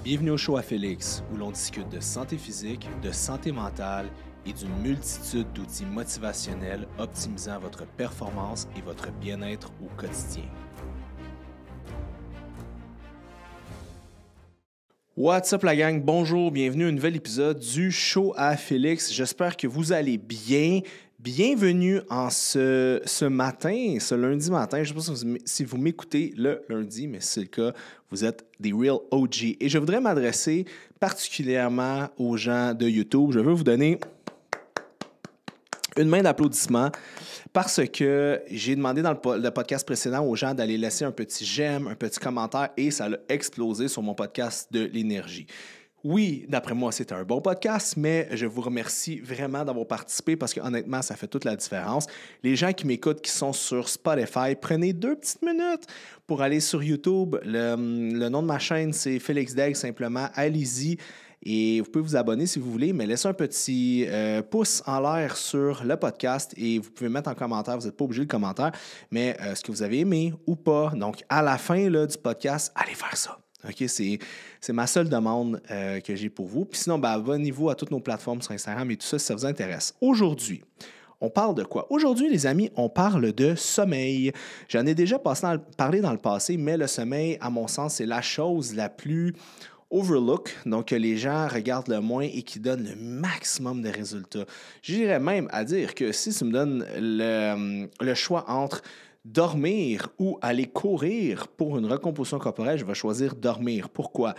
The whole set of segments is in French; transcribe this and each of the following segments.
Bienvenue au show à Félix, où l'on discute de santé physique, de santé mentale et d'une multitude d'outils motivationnels optimisant votre performance et votre bien-être au quotidien. What's up la gang? Bonjour, bienvenue à un nouvel épisode du show à Félix. J'espère que vous allez bien. Bienvenue en ce matin, ce lundi matin. Je ne sais pas si vous m'écoutez le lundi, mais si c'est le cas, vous êtes des real OG. Et je voudrais m'adresser particulièrement aux gens de YouTube. Je veux vous donner une main d'applaudissement parce que j'ai demandé dans le podcast précédent aux gens d'aller laisser un petit j'aime, un petit commentaire et ça a explosé sur mon podcast de l'énergie. Oui, d'après moi, c'est un bon podcast, mais je vous remercie vraiment d'avoir participé parce que honnêtement, ça fait toute la différence. Les gens qui m'écoutent, qui sont sur Spotify, prenez 2 petites minutes pour aller sur YouTube. Le nom de ma chaîne, c'est Félix Degg, simplement. Allez-y. Et vous pouvez vous abonner si vous voulez, mais laissez un petit pouce en l'air sur le podcast et vous pouvez mettre en commentaire, vous n'êtes pas obligé de commentaire, mais ce que vous avez aimé ou pas. Donc, à la fin là, du podcast, allez faire ça. OK, c'est ma seule demande que j'ai pour vous. Puis sinon, abonnez-vous à toutes nos plateformes sur Instagram et tout ça si ça vous intéresse. Aujourd'hui, on parle de quoi? Aujourd'hui, les amis, on parle de sommeil. J'en ai déjà parlé dans le passé, mais le sommeil, à mon sens, c'est la chose la plus overlook, donc que les gens regardent le moins et qui donne le maximum de résultats. J'irais même à dire que si tu me donnes le choix entre dormir ou aller courir pour une recomposition corporelle, je vais choisir dormir. Pourquoi?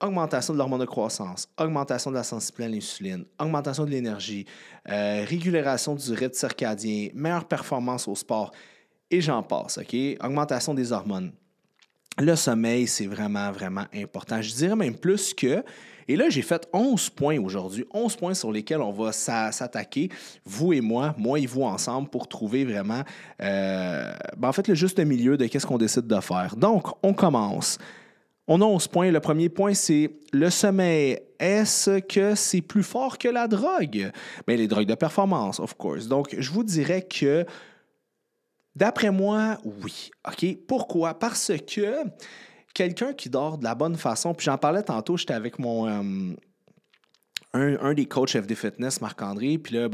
Augmentation de l'hormone de croissance, augmentation de la sensibilité à l'insuline, augmentation de l'énergie, régulation du rythme circadien, meilleure performance au sport, et j'en passe, OK? Augmentation des hormones. Le sommeil, c'est vraiment, vraiment important. Je dirais même plus que... Et là, j'ai fait 11 points aujourd'hui, 11 points sur lesquels on va s'attaquer, vous et moi et vous ensemble, pour trouver vraiment, en fait, le juste milieu de qu'est-ce qu'on décide de faire. Donc, on commence. On a 11 points. Le premier point, c'est le sommeil. Est-ce que c'est plus fort que la drogue? Bien, les drogues de performance, of course. Donc, je vous dirais que d'après moi, oui. OK? Pourquoi? Parce que quelqu'un qui dort de la bonne façon, puis j'en parlais tantôt, j'étais avec un des coachs FD Fitness, Marc-André, puis là,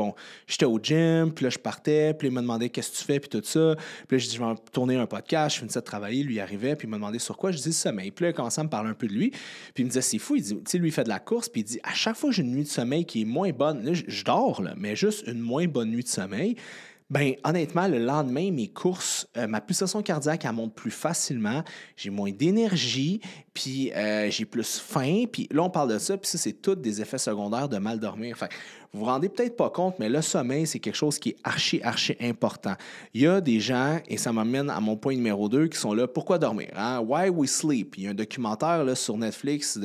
j'étais au gym, puis là, je partais, puis il m'a demandé qu'est-ce que tu fais, puis tout ça. Puis là, je dis, je vais tourner un podcast, je finissais de travailler, lui il arrivait, puis il m'a demandé sur quoi, je dis sommeil. Puis là, il a commencé à me parler un peu de lui, puis il me disait, c'est fou, il dit, tu sais, lui, il fait de la course, puis il dit, à chaque fois que j'ai une nuit de sommeil qui est moins bonne, là, je dors, là, mais juste une moins bonne nuit de sommeil, bien, honnêtement, le lendemain, mes courses, ma pulsation cardiaque, elle monte plus facilement. J'ai moins d'énergie, puis j'ai plus faim. Puis là, on parle de ça, puis ça, c'est tous des effets secondaires de mal dormir. Enfin, vous vous rendez peut-être pas compte, mais le sommeil, c'est quelque chose qui est archi important. Il y a des gens, et ça m'amène à mon point numéro 2, qui sont là, pourquoi dormir? Hein? Why we sleep? Il y a un documentaire là, sur Netflix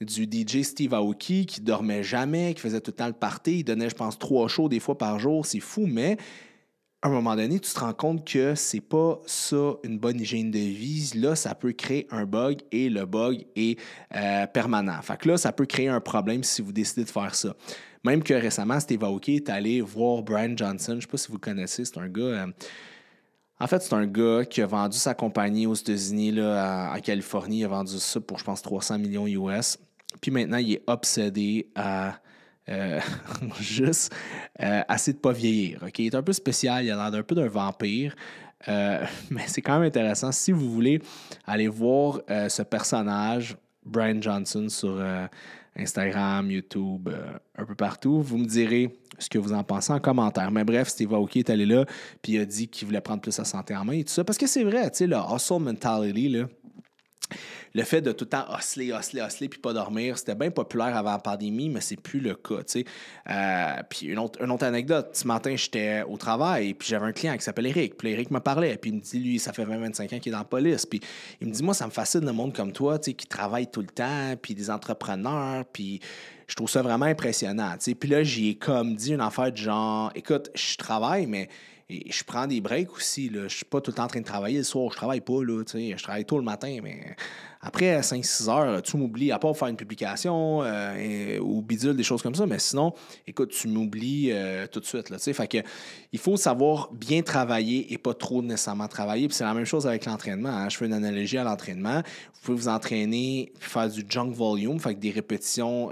du DJ Steve Aoki qui dormait jamais, qui faisait tout le temps le party. Il donnait, je pense, 3 shows des fois par jour. C'est fou, mais à un moment donné, tu te rends compte que c'est pas ça une bonne hygiène de vie. Là, ça peut créer un bug et le bug est permanent. Fait que là, ça peut créer un problème si vous décidez de faire ça. Même que récemment, Steve Aoki est allé voir Brian Johnson. Je ne sais pas si vous le connaissez. C'est un gars... En fait, c'est un gars qui a vendu sa compagnie aux États-Unis, là, en Californie. Il a vendu ça pour, je pense, 300 millions US. Puis maintenant, il est obsédé à juste assez de ne pas vieillir. Okay? Il est un peu spécial, il a l'air d'un peu d'un vampire. Mais c'est quand même intéressant. Si vous voulez aller voir ce personnage, Brian Johnson, sur Instagram, YouTube, un peu partout, vous me direz ce que vous en pensez en commentaire. Mais bref, Steve Aoki est allé là, puis il a dit qu'il voulait prendre plus sa santé en main et tout ça. Parce que c'est vrai, tu sais, le hustle mentality, là, le fait de tout le temps hustler, puis pas dormir, c'était bien populaire avant la pandémie, mais c'est plus le cas, tu sais. Puis une autre anecdote, ce matin, j'étais au travail, puis j'avais un client qui s'appelle Eric, puis Eric me parlait, puis il me dit, lui, ça fait 20-25 ans qu'il est dans la police, puis il me dit, moi, ça me fascine le monde comme toi, tu sais, qui travaille tout le temps, puis des entrepreneurs, puis je trouve ça vraiment impressionnant, tu sais. Puis là, j'y ai comme dit une affaire du genre, écoute, je travaille, mais... Et je prends des breaks aussi. Là. Je ne suis pas tout le temps en train de travailler le soir. Je travaille pas. Là, je travaille tôt le matin, mais Après 5-6 heures, tu m'oublies, à part faire une publication ou bidule, des choses comme ça, mais sinon, écoute, tu m'oublies tout de suite. Là, fait que, il faut savoir bien travailler et pas trop nécessairement travailler. Puis c'est la même chose avec l'entraînement. Hein. Je fais une analogie à l'entraînement. Vous pouvez vous entraîner puis faire du junk volume, fait que des répétitions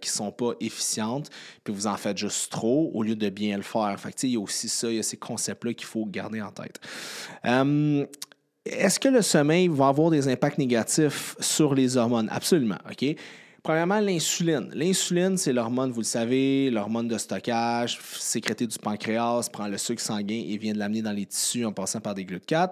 qui sont pas efficientes, puis vous en faites juste trop au lieu de bien le faire. Fait que, il y a aussi ça, il y a ces concepts-là qu'il faut garder en tête. Est-ce que le sommeil va avoir des impacts négatifs sur les hormones? Absolument, OK? Premièrement, l'insuline. L'insuline, c'est l'hormone, vous le savez, l'hormone de stockage, sécrétée du pancréas, prend le sucre sanguin et vient de l'amener dans les tissus en passant par des GLUT4.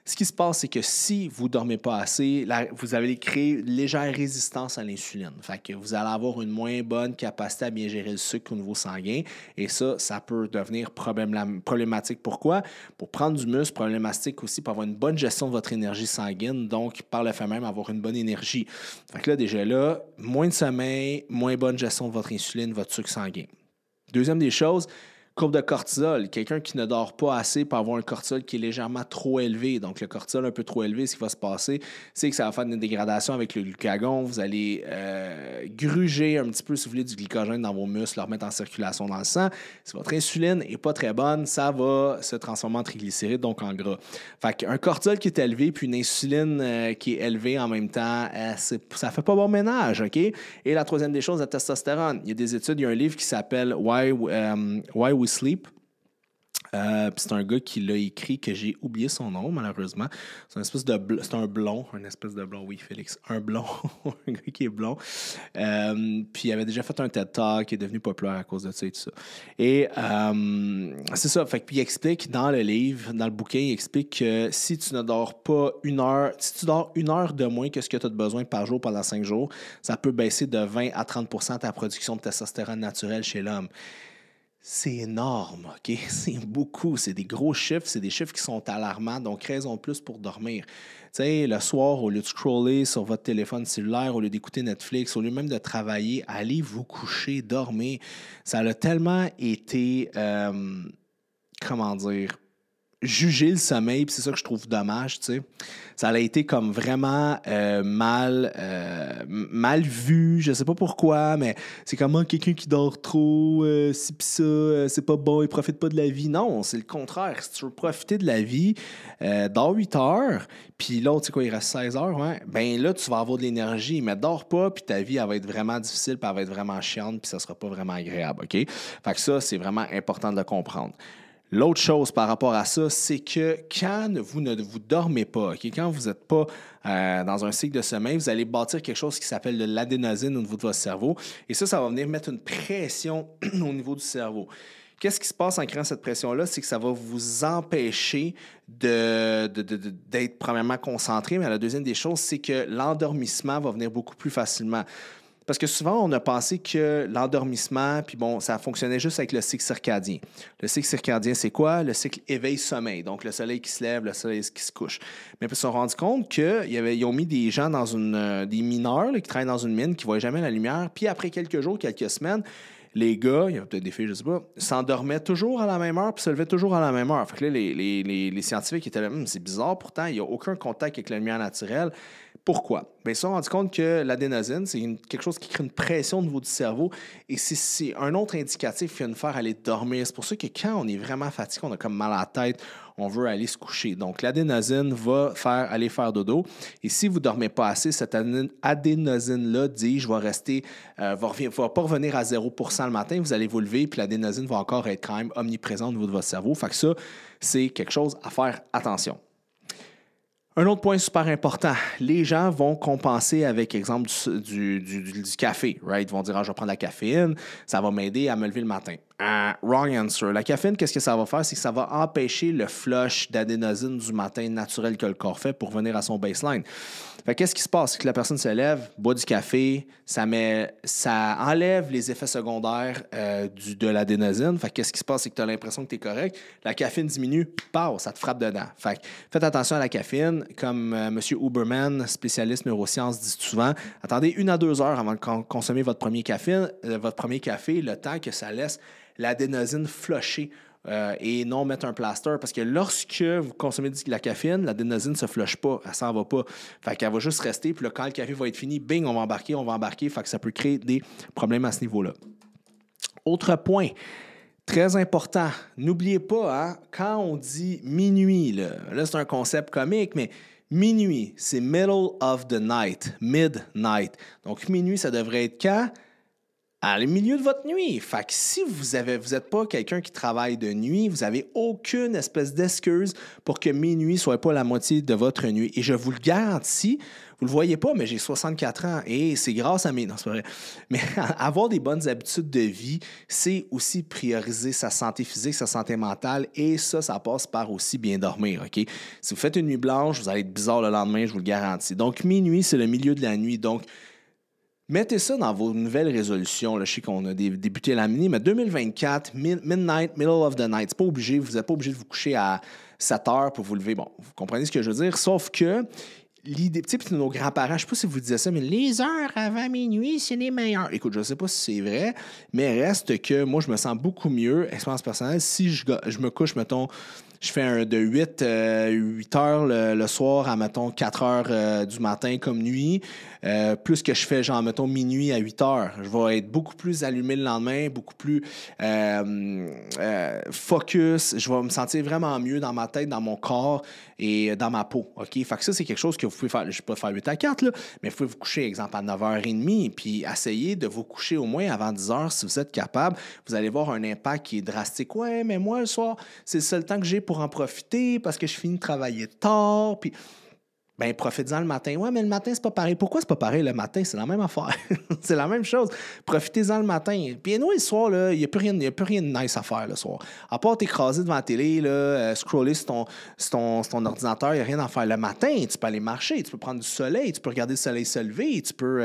Ce qui se passe, c'est que si vous ne dormez pas assez, vous allez créer une légère résistance à l'insuline. Fait que vous allez avoir une moins bonne capacité à bien gérer le sucre au niveau sanguin. Et ça peut devenir problématique. Pourquoi? Pour prendre du muscle, problématique aussi pour avoir une bonne gestion de votre énergie sanguine, donc par le fait même avoir une bonne énergie. Fait que là, déjà là, moins de sommeil, moins bonne gestion de votre insuline, votre sucre sanguin. Deuxième des choses, courbe de cortisol. Quelqu'un qui ne dort pas assez peut avoir un cortisol qui est légèrement trop élevé. Donc, le cortisol un peu trop élevé, ce qui va se passer, c'est que ça va faire une dégradation avec le glucagon. Vous allez gruger un petit peu, si vous voulez, du glycogène dans vos muscles, le remettre en circulation dans le sang. Si votre insuline n'est pas très bonne, ça va se transformer en triglycérides, donc en gras. Fait qu'un cortisol qui est élevé, puis une insuline qui est élevée en même temps, ça fait pas bon ménage, OK? Et la troisième des choses, la testostérone. Il y a des études, il y a un livre qui s'appelle Why We Sleep. C'est un gars qui l'a écrit, que j'ai oublié son nom, malheureusement. C'est un blond, oui, Félix, un blond, un gars qui est blond. Puis il avait déjà fait un TED Talk, qui est devenu populaire à cause de ça et tout ça. Et c'est ça, puis il explique dans le livre, dans le bouquin, il explique que si tu ne dors pas si tu dors 1 heure de moins que ce que tu as besoin par jour pendant 5 jours, ça peut baisser de 20 à 30% ta production de testostérone naturelle chez l'homme. C'est énorme, OK? C'est beaucoup. C'est des gros chiffres. C'est des chiffres qui sont alarmants. Donc, raison de plus pour dormir. Tu sais, le soir, au lieu de scroller sur votre téléphone cellulaire, au lieu d'écouter Netflix, au lieu même de travailler, allez vous coucher, dormir. Ça a tellement été, comment dire, juger le sommeil, puis c'est ça que je trouve dommage, tu sais. Ça a été comme vraiment mal vu, je sais pas pourquoi, mais c'est comme quelqu'un qui dort trop, ci pis ça, c'est pas bon, il profite pas de la vie. Non, c'est le contraire. Si tu veux profiter de la vie, dors 8 heures, puis l'autre, c'est quoi, il reste 16 heures, ouais. Ben là, tu vas avoir de l'énergie, mais dors pas, puis ta vie, elle va être vraiment difficile, puis elle va être vraiment chiante, puis ça sera pas vraiment agréable, OK? Fait que ça, c'est vraiment important de le comprendre. L'autre chose par rapport à ça, c'est que quand vous ne vous dormez pas, okay, quand vous n'êtes pas dans un cycle de sommeil, vous allez bâtir quelque chose qui s'appelle de l'adénosine au niveau de votre cerveau. Et ça va venir mettre une pression au niveau du cerveau. Qu'est-ce qui se passe en créant cette pression-là? C'est que ça va vous empêcher d'être premièrement concentré, mais la deuxième des choses, c'est que l'endormissement va venir beaucoup plus facilement. Parce que souvent, on a pensé que l'endormissement, puis bon, ça fonctionnait juste avec le cycle circadien. Le cycle circadien, c'est quoi? Le cycle éveil-sommeil. Donc, le soleil qui se lève, le soleil qui se couche. Mais ils se sont rendus compte qu'ils ont mis des gens des mineurs là, qui travaillent dans une mine, qui ne voyaient jamais la lumière. Puis après quelques jours, quelques semaines, les gars, il y a peut-être des filles, je ne sais pas, s'endormaient toujours à la même heure puis se levaient toujours à la même heure. Fait que là, les scientifiques étaient là, c'est bizarre, pourtant, il n'y a aucun contact avec la lumière naturelle. Pourquoi? Bien, ils se sont rendus compte que l'adénosine, c'est quelque chose qui crée une pression au niveau du cerveau et c'est un autre indicatif qui va nous faire aller dormir. C'est pour ça que quand on est vraiment fatigué, on a comme mal à la tête, on veut aller se coucher. Donc, l'adénosine va aller faire dodo. Et si vous ne dormez pas assez, cette adénosine-là dit, je vais rester, va pas revenir à 0% le matin, vous allez vous lever, puis l'adénosine va encore être quand même omniprésente au niveau de votre cerveau. Fait que ça, c'est quelque chose à faire attention. Un autre point super important, les gens vont compenser avec, exemple, du café, right? Ils vont dire, je vais prendre la caféine, ça va m'aider à me lever le matin. Wrong answer. La caféine, qu'est-ce que ça va faire? C'est que ça va empêcher le flush d'adénosine du matin naturel que le corps fait pour revenir à son baseline. Fait qu'est-ce qui se passe? C'est que la personne se lève, boit du café, ça enlève les effets secondaires de l'adénosine. Fait qu'est-ce qui se passe? C'est que tu as l'impression que tu es correct. La caféine diminue, ça te frappe dedans. Fait faites attention à la caféine. Comme M. Huberman, spécialiste neurosciences, dit souvent, attendez 1 à 2 heures avant de consommer votre premier café, le temps que ça laisse l'adénosine flusher et non mettre un plaster. Parce que lorsque vous consommez de la caféine, l'adénosine ne se flush pas, elle s'en va pas. Fait qu'elle va juste rester, puis là, quand le café va être fini, bing, on va embarquer. Fait que ça peut créer des problèmes à ce niveau-là. Autre point, très important, n'oubliez pas, hein, quand on dit minuit, là c'est un concept comique, mais minuit, c'est middle of the night, midnight. Donc minuit, ça devrait être quand? À le milieu de votre nuit. Fait que si vous n'êtes pas quelqu'un qui travaille de nuit, vous n'avez aucune espèce d'excuse pour que minuit ne soit pas la moitié de votre nuit. Et je vous le garantis, vous ne le voyez pas, mais j'ai 64 ans et c'est grâce à mes... Non, c'est pas vrai. Mais avoir des bonnes habitudes de vie, c'est aussi prioriser sa santé physique, sa santé mentale et ça passe par aussi bien dormir, OK? Si vous faites une nuit blanche, vous allez être bizarre le lendemain, je vous le garantis. Donc, minuit, c'est le milieu de la nuit. Donc, mettez ça dans vos nouvelles résolutions. Là, je sais qu'on a débuté l'année, mais 2024, midnight, middle of the night. C'est pas obligé, vous n'êtes pas obligé de vous coucher à 7 heures pour vous lever. Bon, vous comprenez ce que je veux dire? Sauf que l'idée, tu sais, nos grands-parents, je ne sais pas si vous disiez ça, mais les heures avant minuit, c'est les meilleures. Écoute, je ne sais pas si c'est vrai, mais reste que moi, je me sens beaucoup mieux, expérience personnelle, si je me couche, mettons, je fais de 8 heures le soir à, mettons, 4 heures du matin comme nuit, plus que je fais, genre, mettons, minuit à 8 heures. Je vais être beaucoup plus allumé le lendemain, beaucoup plus focus. Je vais me sentir vraiment mieux dans ma tête, dans mon corps et dans ma peau. OK? Fait que ça, c'est quelque chose que vous pouvez faire. Je ne vais pas faire 8 à 4, là, mais vous pouvez vous coucher, exemple, à 9h30, puis essayer de vous coucher au moins avant 10 heures si vous êtes capable. Vous allez voir un impact qui est drastique. Ouais, mais moi, le soir, c'est le seul temps que j'ai pour en profiter parce que je finis de travailler tard. Puis, ben, profitez-en le matin. Ouais, mais le matin, c'est pas pareil. Pourquoi c'est pas pareil le matin? C'est la même affaire. C'est la même chose. Profitez-en le matin. Puis, nous, le soir, il n'y a plus rien de nice à faire le soir. À part t'écraser devant la télé, scroller sur ton ordinateur, il n'y a rien à faire. Le matin, tu peux aller marcher, tu peux prendre du soleil, tu peux regarder le soleil se lever, tu peux.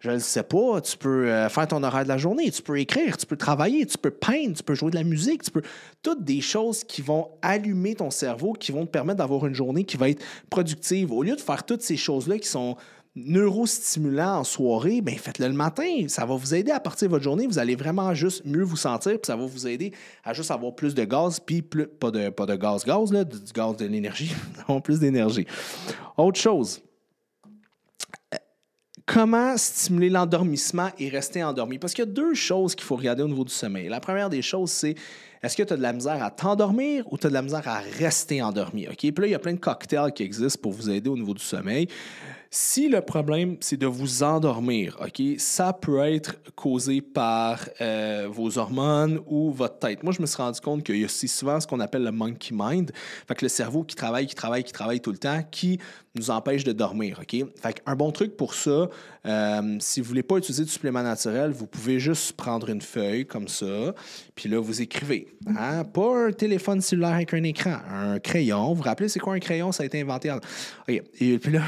Je ne sais pas, tu peux faire ton horaire de la journée, tu peux écrire, tu peux travailler, tu peux peindre, tu peux jouer de la musique, tu peux... Toutes des choses qui vont allumer ton cerveau, qui vont te permettre d'avoir une journée qui va être productive. Au lieu de faire toutes ces choses-là qui sont neurostimulants en soirée, bien, faites-le le matin. Ça va vous aider à partir de votre journée. Vous allez vraiment juste mieux vous sentir, puis ça va vous aider à juste avoir plus de gaz, puis pas de gaz, là, du gaz de l'énergie, avoir plus d'énergie. Autre chose. Comment stimuler l'endormissement et rester endormi? Parce qu'il y a deux choses qu'il faut regarder au niveau du sommeil. La première des choses, c'est est-ce que tu as de la misère à t'endormir ou tu as de la misère à rester endormi? OK? Puis là, il y a plein de cocktails qui existent pour vous aider au niveau du sommeil. Si le problème, c'est de vous endormir, OK, ça peut être causé par vos hormones ou votre tête. Moi, je me suis rendu compte qu'il y a aussi souvent ce qu'on appelle le monkey mind, fait que le cerveau qui travaille tout le temps, qui nous empêche de dormir, OK? Fait qu'un bon truc pour ça, si vous ne voulez pas utiliser de supplément naturel, vous pouvez juste prendre une feuille comme ça, puis là, vous écrivez. Hein? Pas un téléphone cellulaire avec un écran, un crayon. Vous vous rappelez, c'est quoi un crayon? Ça a été inventé en... OK. Et puis là,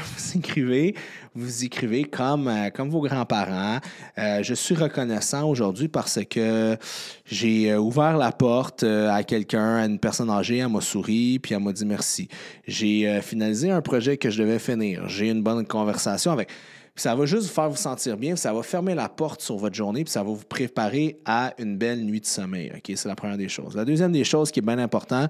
vous écrivez comme vos grands-parents. Je suis reconnaissant aujourd'hui parce que j'ai ouvert la porte à quelqu'un, à une personne âgée, elle m'a souri, puis elle m'a dit merci. J'ai finalisé un projet que je devais finir. J'ai eu une bonne conversation avec... Puis ça va juste vous faire vous sentir bien, puis ça va fermer la porte sur votre journée, puis ça va vous préparer à une belle nuit de sommeil. OK? C'est la première des choses. La deuxième des choses qui est bien importante,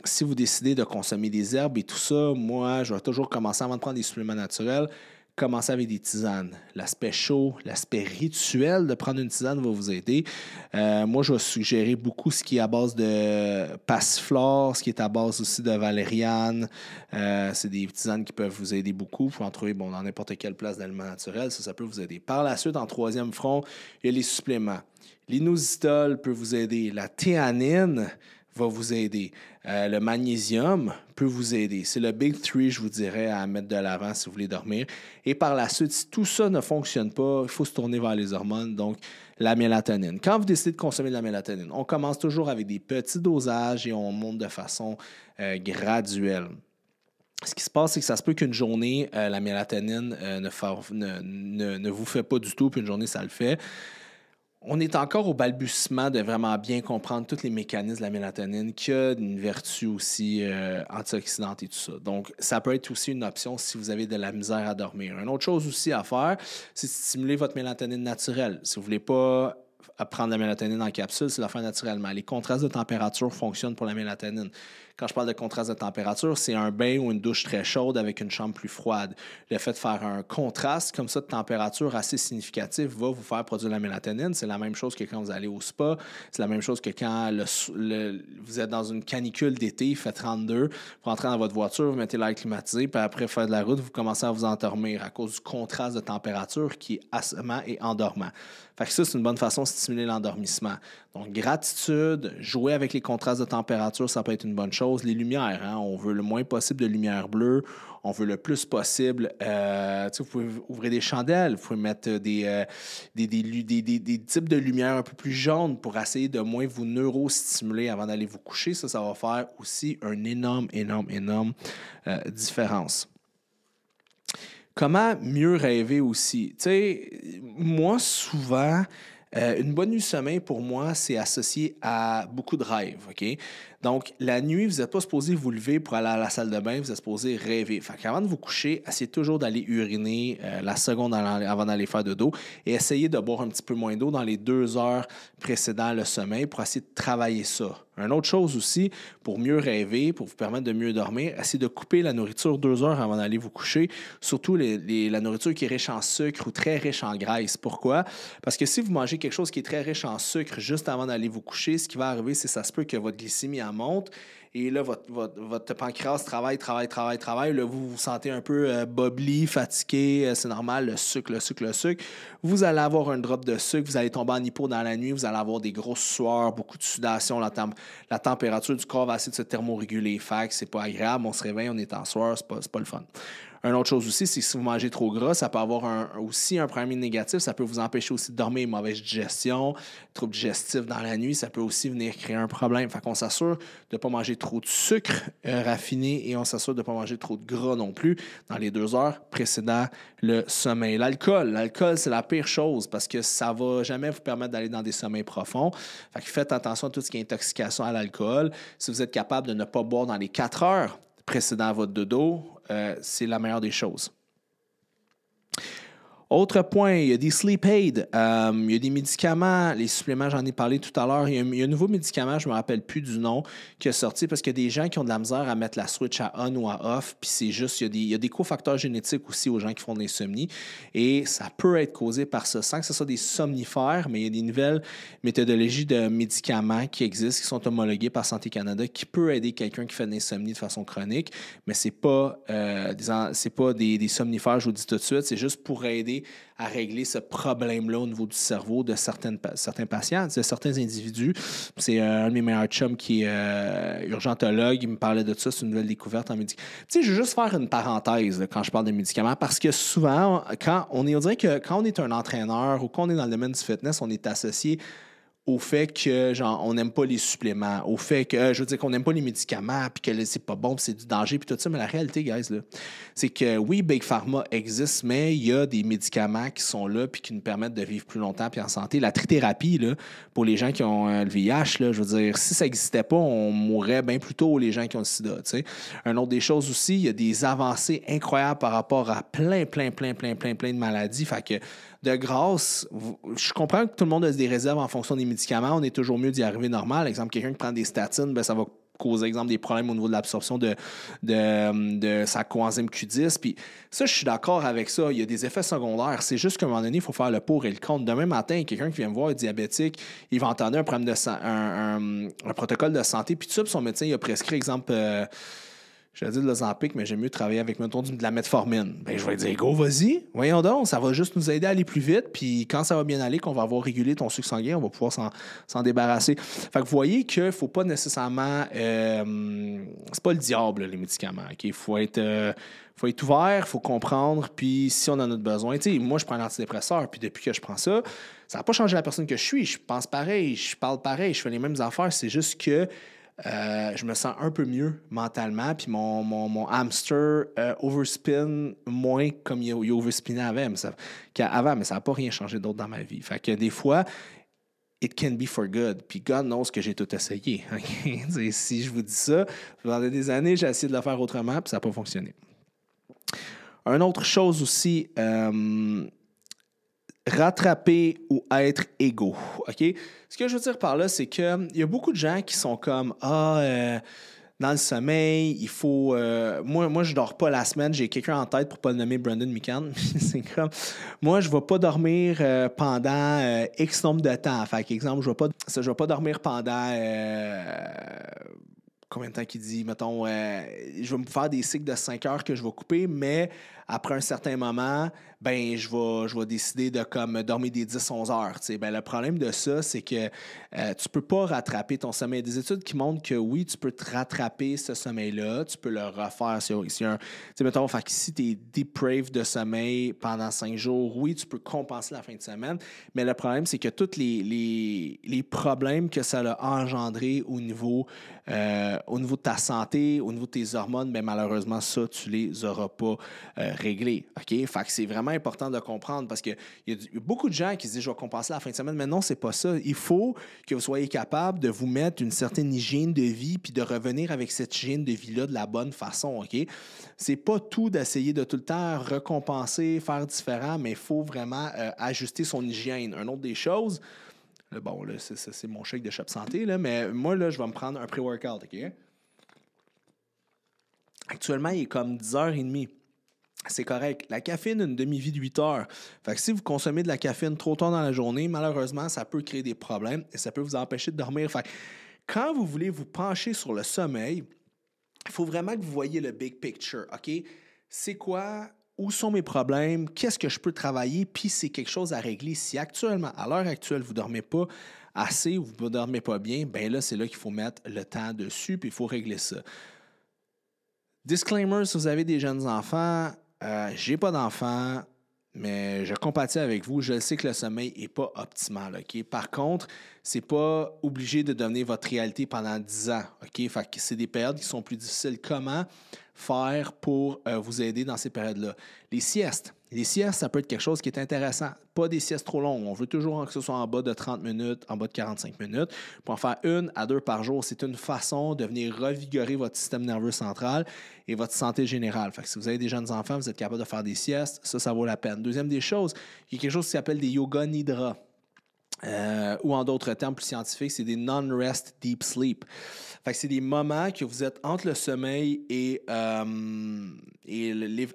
si vous décidez de consommer des herbes et tout ça, moi, je vais toujours commencer avant de prendre des suppléments naturels. Commencez avec des tisanes. L'aspect chaud, l'aspect rituel de prendre une tisane va vous aider. Moi, je vais suggérer beaucoup ce qui est à base de passiflore, ce qui est à base aussi de valériane. C'est des tisanes qui peuvent vous aider beaucoup. Vous pouvez en trouver dans n'importe quelle place d'aliments naturels. Ça peut vous aider. Par la suite, en troisième front, il y a les suppléments. L'inositol peut vous aider. La théanine va vous aider. Le magnésium peut vous aider. C'est le Big Three, je vous dirais, à mettre de l'avant si vous voulez dormir. Et par la suite, si tout ça ne fonctionne pas, il faut se tourner vers les hormones, donc la mélatonine. Quand vous décidez de consommer de la mélatonine, on commence toujours avec des petits dosages et on monte de façon graduelle. Ce qui se passe, c'est que ça se peut qu'une journée, la mélatonine ne vous fait pas du tout, puis une journée, ça le fait. On est encore au balbutiement de vraiment bien comprendre tous les mécanismes de la mélatonine, qui a une vertu aussi antioxydante et tout ça. Donc, ça peut être aussi une option si vous avez de la misère à dormir. Une autre chose aussi à faire, c'est de stimuler votre mélatonine naturelle. Si vous ne voulez pas à prendre la mélatonine en capsule, c'est de le faire naturellement. Les contrastes de température fonctionnent pour la mélatonine. Quand je parle de contraste de température, c'est un bain ou une douche très chaude avec une chambre plus froide. Le fait de faire un contraste comme ça de température assez significatif va vous faire produire la mélatonine. C'est la même chose que quand vous allez au spa. C'est la même chose que quand vous êtes dans une canicule d'été, il fait 32, vous rentrez dans votre voiture, vous mettez l'air climatisé, puis après faire de la route, vous commencez à vous endormir à cause du contraste de température qui est assommant et endormant. Fait que ça, c'est une bonne façon de stimuler l'endormissement. Donc, gratitude, jouer avec les contrastes de température, ça peut être une bonne chose. Les lumières, hein, on veut le moins possible de lumière bleue. On veut le plus possible. Vous pouvez ouvrir des chandelles, vous pouvez mettre des types de lumière un peu plus jaunes pour essayer de moins vous neurostimuler avant d'aller vous coucher. Ça va faire aussi une énorme différence. Comment mieux rêver aussi? Tu sais, moi, souvent, une bonne nuit de sommeil, pour moi, c'est associé à beaucoup de rêves, OK? Donc, la nuit, vous n'êtes pas supposé vous lever pour aller à la salle de bain, vous êtes supposé rêver. Fait qu'avant de vous coucher, essayez toujours d'aller uriner la seconde avant d'aller faire dodo et essayez de boire un petit peu moins d'eau dans les 2 heures précédant le sommeil pour essayer de travailler ça. Une autre chose aussi, pour mieux rêver, pour vous permettre de mieux dormir, essayez de couper la nourriture 2 heures avant d'aller vous coucher, surtout la nourriture qui est riche en sucre ou très riche en graisse. Pourquoi? Parce que si vous mangez quelque chose qui est très riche en sucre juste avant d'aller vous coucher, ce qui va arriver, c'est que ça se peut que votre glycémie monte et là, votre pancréas travaille. Là, vous vous sentez un peu bobli, fatigué, c'est normal, le sucre. Vous allez avoir un drop de sucre, vous allez tomber en hypo dans la nuit, vous allez avoir des grosses sueurs, beaucoup de sudation, la température du corps va essayer de se thermoréguler. Fait que c'est pas agréable, on se réveille, on est en sueur, c'est pas le fun. Une autre chose aussi, c'est que si vous mangez trop gras, ça peut avoir aussi un problème négatif. Ça peut vous empêcher aussi de dormir, mauvaise digestion, troubles digestifs dans la nuit. Ça peut aussi venir créer un problème. Fait qu'on s'assure de ne pas manger trop de sucre raffiné et on s'assure de ne pas manger trop de gras non plus dans les 2 heures précédant le sommeil. L'alcool, c'est la pire chose parce que ça ne va jamais vous permettre d'aller dans des sommeils profonds. Fait que faites attention à tout ce qui est intoxication à l'alcool. Si vous êtes capable de ne pas boire dans les 4 heures précédant votre dodo, c'est la meilleure des choses. Autre point, il y a des sleep aids, il y a des médicaments, les suppléments, j'en ai parlé tout à l'heure. Il y a un nouveau médicament, je ne me rappelle plus du nom, qui est sorti parce qu'il y a des gens qui ont de la misère à mettre la switch à on ou à off, puis c'est juste, il y a des cofacteurs génétiques aussi aux gens qui font de l'insomnie, et ça peut être causé par ça, sans que ce soit des somnifères, mais il y a des nouvelles méthodologies de médicaments qui existent, qui sont homologués par Santé Canada, qui peut aider quelqu'un qui fait de l'insomnie de façon chronique, mais c'est pas des somnifères, je vous dis tout de suite, c'est juste pour aider à régler ce problème-là au niveau du cerveau de certains patients, de certains individus. C'est un de mes meilleurs chums qui est urgentologue, il me parlait de ça, c'est une nouvelle découverte en médicaments. Tu sais, je veux juste faire une parenthèse là, quand je parle de médicaments, parce que souvent, on dirait que quand on est un entraîneur ou quand on est dans le domaine du fitness, on est associé au fait que, genre, on n'aime pas les suppléments, au fait que, je veux dire, qu'on n'aime pas les médicaments, puis que c'est pas bon, puis c'est du danger, puis tout ça. Mais la réalité, guys, là, c'est que oui, Big Pharma existe, mais il y a des médicaments qui sont là, puis qui nous permettent de vivre plus longtemps, puis en santé. La trithérapie, là, pour les gens qui ont le VIH, là, je veux dire, si ça n'existait pas, on mourrait bien plus tôt, les gens qui ont le sida, tu sais. Un autre des choses aussi, il y a des avancées incroyables par rapport à plein de maladies. Fait que, de grâce, je comprends que tout le monde a des réserves en fonction des médicaments. On est toujours mieux d'y arriver normal. Exemple, quelqu'un qui prend des statines, ça va causer, exemple, des problèmes au niveau de l'absorption de sa coenzyme Q10. Puis ça, je suis d'accord avec ça. Il y a des effets secondaires. C'est juste qu'à un moment donné, il faut faire le pour et le contre. Demain matin, quelqu'un qui vient me voir est diabétique, il va entendre un problème un protocole de santé, puis tout ça, puis son médecin, il a prescrit, exemple... je vais dire de l'Ozempic, mais j'aime mieux travailler avec, mettons, de la metformine. Ben, je vais dire, go, vas-y, voyons donc, ça va juste nous aider à aller plus vite, puis quand ça va bien aller, qu'on va avoir régulé ton sucre sanguin, on va pouvoir s'en débarrasser. Fait que vous voyez qu'il ne faut pas nécessairement... c'est pas le diable, les médicaments, OK? Faut être ouvert, il faut comprendre, puis si on en a besoin... Tu sais, moi, je prends un antidépresseur, puis depuis que je prends ça, ça n'a pas changé la personne que je suis. Je pense pareil, je parle pareil, je fais les mêmes affaires, c'est juste que je me sens un peu mieux mentalement, puis mon hamster overspin moins comme il overspinnait avant, mais ça n'a pas rien changé d'autre dans ma vie. Fait que des fois, it can be for good. Puis God knows que j'ai tout essayé. Okay? Si je vous dis ça, pendant des années, j'ai essayé de le faire autrement, puis ça n'a pas fonctionné. Une autre chose aussi, rattraper ou être égaux. OK? Ce que je veux dire par là, c'est qu'il y a beaucoup de gens qui sont comme dans le sommeil, il faut. Moi, je dors pas la semaine. J'ai quelqu'un en tête pour pas le nommer Brandon McCann. C'est comme. Moi, je vais pas dormir pendant X nombre de temps. Fait exemple, je vais pas dormir pendant. Combien de temps qu'il dit, mettons, je vais me faire des cycles de 5 heures que je vais couper, mais après un certain moment, ben je vais décider de comme dormir des 10-11 heures. T'sais. Ben, le problème de ça, c'est que tu peux pas rattraper ton sommeil. Il y a des études qui montrent que oui, tu peux te rattraper ce sommeil-là, tu peux le refaire. Mettons, fait que si tu es depraved de sommeil pendant 5 jours, oui, tu peux compenser la fin de semaine, mais le problème, c'est que tous les problèmes que ça a engendré au niveau de ta santé, au niveau de tes hormones, ben malheureusement, ça, tu les auras pas réglés. OK? Fait que c'est vraiment important de comprendre parce qu'il y a beaucoup de gens qui se disent je vais compenser la fin de semaine, mais non, c'est pas ça. Il faut que vous soyez capable de vous mettre une certaine hygiène de vie puis de revenir avec cette hygiène de vie-là de la bonne façon. OK? C'est pas tout d'essayer de tout le temps récompenser, faire différent, mais il faut vraiment ajuster son hygiène. Une autre des choses, bon, là, c'est mon shake de Shop Santé, là, mais moi, là, je vais me prendre un pré-workout, OK? Actuellement, il est comme 10h30. C'est correct. La caféine a une demi-vie de 8 heures. Fait que si vous consommez de la caféine trop tard dans la journée, malheureusement, ça peut créer des problèmes et ça peut vous empêcher de dormir. Fait que quand vous voulez vous pencher sur le sommeil, il faut vraiment que vous voyez le big picture, OK? C'est quoi? Où sont mes problèmes? Qu'est-ce que je peux travailler? Puis c'est quelque chose à régler. Si actuellement, à l'heure actuelle, vous ne dormez pas assez ou vous ne dormez pas bien, bien là, c'est là qu'il faut mettre le temps dessus puis il faut régler ça. Disclaimer, si vous avez des jeunes enfants, j'ai pas d'enfants, mais je compatis avec vous. Je sais que le sommeil n'est pas optimal. OK? Par contre, c'est pas obligé de devenir votre réalité pendant 10 ans. OK? Fait que c'est des périodes qui sont plus difficiles. Comment faire pour vous aider dans ces périodes-là? Les siestes. Les siestes, ça peut être quelque chose qui est intéressant. Pas des siestes trop longues. On veut toujours que ce soit en bas de 30 minutes, en bas de 45 minutes. Pour en faire 1 à 2 par jour, c'est une façon de venir revigorer votre système nerveux central et votre santé générale. Fait que si vous avez des jeunes enfants, vous êtes capable de faire des siestes, ça vaut la peine. Deuxième des choses, il y a quelque chose qui s'appelle des yoga nidra. Ou en d'autres termes plus scientifiques, c'est des non-rest deep sleep. Fait que c'est des moments que vous êtes entre le sommeil et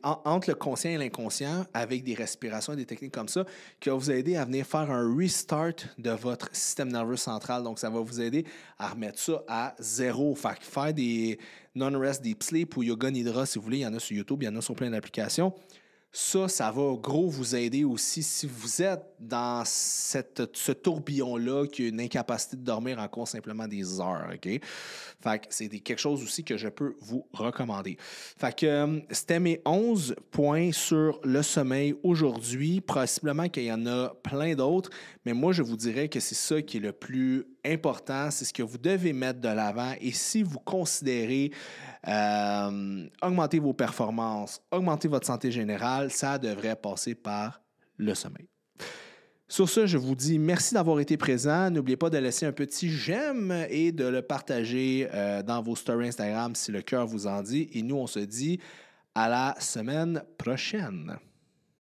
entre le conscient et l'inconscient avec des respirations et des techniques comme ça qui va vous aider à venir faire un restart de votre système nerveux central. Donc, ça va vous aider à remettre ça à zéro. Fait que faire des non-rest deep sleep ou yoga nidra, si vous voulez, il y en a sur YouTube, il y en a sur plein d'applications. Ça va gros vous aider aussi si vous êtes dans ce tourbillon-là qui a une incapacité de dormir encore simplement des heures, OK? Fait que c'est quelque chose aussi que je peux vous recommander. Fait que c'était mes 11 points sur le sommeil aujourd'hui. Possiblement qu'il y en a plein d'autres, mais moi, je vous dirais que c'est ça qui est le plus important. C'est ce que vous devez mettre de l'avant. Et si vous considérez augmenter vos performances, augmenter votre santé générale, ça devrait passer par le sommeil. Sur ce, je vous dis merci d'avoir été présent. N'oubliez pas de laisser un petit j'aime et de le partager dans vos stories Instagram si le cœur vous en dit. Et nous, on se dit à la semaine prochaine.